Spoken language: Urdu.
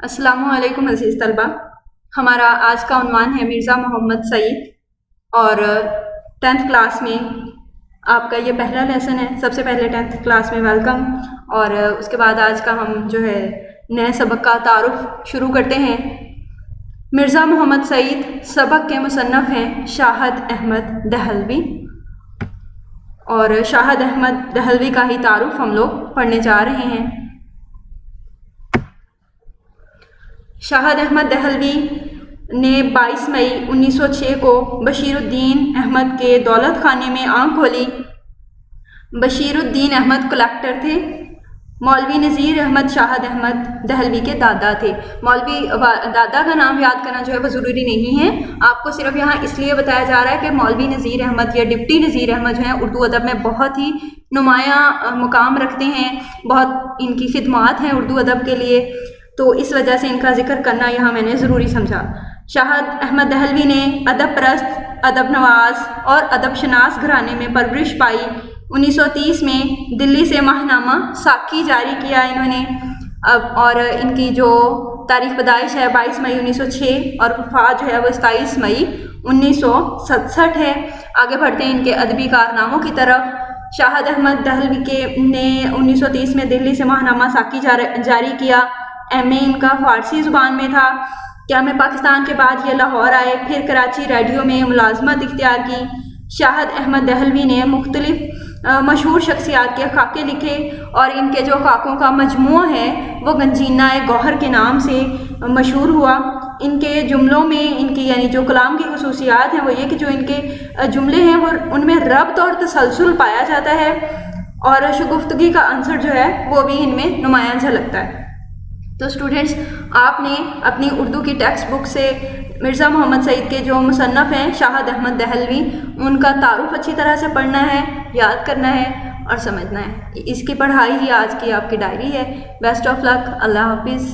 السلام علیکم عزیز طلبہ. ہمارا آج کا عنوان ہے مرزا محمد سعید اور 10th کلاس میں آپ کا یہ پہلا لیسن ہے. سب سے پہلے 10th کلاس میں ویلکم. اور اس کے بعد آج کا ہم جو ہے نئے سبق کا تعارف شروع کرتے ہیں. مرزا محمد سعید سبق کے مصنف ہیں شاہد احمد دہلوی، اور شاہد احمد دہلوی کا ہی تعارف ہم لوگ پڑھنے جا رہے ہیں. شاہد احمد دہلوی نے 22 مئی 1906 کو بشیر الدین احمد کے دولت خانے میں آنکھ کھولی. بشیر الدین احمد کلیکٹر تھے. مولوی نذیر احمد شاہد احمد دہلوی کے دادا تھے. مولوی دادا کا نام یاد کرنا جو ہے وہ ضروری نہیں ہے، آپ کو صرف یہاں اس لیے بتایا جا رہا ہے کہ مولوی نذیر احمد یا ڈپٹی نذیر احمد جو ہیں اردو ادب میں بہت ہی نمایاں مقام رکھتے ہیں، بہت ان کی خدمات ہیں اردو ادب کے لیے، تو اس وجہ سے ان کا ذکر کرنا یہاں میں نے ضروری سمجھا. شاہد احمد دہلوی نے ادب پرست، ادب نواز اور ادب شناس گھرانے میں پرورش پائی. 1930 میں دلی سے ماہنامہ ساکی جاری کیا انہوں نے، اور ان کی جو تاریخ پیدائش ہے 22 مئی 1906 اور وفات جو ہے وہ 27 مئی 1967 ہے. آگے بڑھتے ہیں ان کے ادبی کارناموں کی طرف. شاہد احمد دہلوی نے 1930 میں دلی سے ماہنامہ ساکی جاری کیا. ایم اے ان کا فارسی زبان میں تھا. قیام پاکستان کے بعد یہ لاہور آئے، پھر کراچی ریڈیو میں ملازمت اختیار کی. شاہد احمد دہلوی نے مختلف مشہور شخصیات کے خاکے لکھے، اور ان کے جو خاکوں کا مجموعہ ہے وہ گنجینہ گوہر کے نام سے مشہور ہوا. ان کے جملوں میں ان کی یعنی جو کلام کی خصوصیات ہیں وہ یہ کہ جو ان کے جملے ہیں وہ ان میں ربط اور تسلسل پایا جاتا ہے، اور شگفتگی کا عنصر جو ہے وہ بھی ان میں نمایاں جھلکتا ہے. تو اسٹوڈنٹس، آپ نے اپنی اردو کی ٹیکسٹ بک سے مرزا محمد سعید کے جو مصنف ہیں شاہد احمد دہلوی، ان کا تعارف اچھی طرح سے پڑھنا ہے، یاد کرنا ہے اور سمجھنا ہے. اس کی پڑھائی ہی آج کی آپ کی ڈائری ہے. بیسٹ آف لک. اللہ حافظ.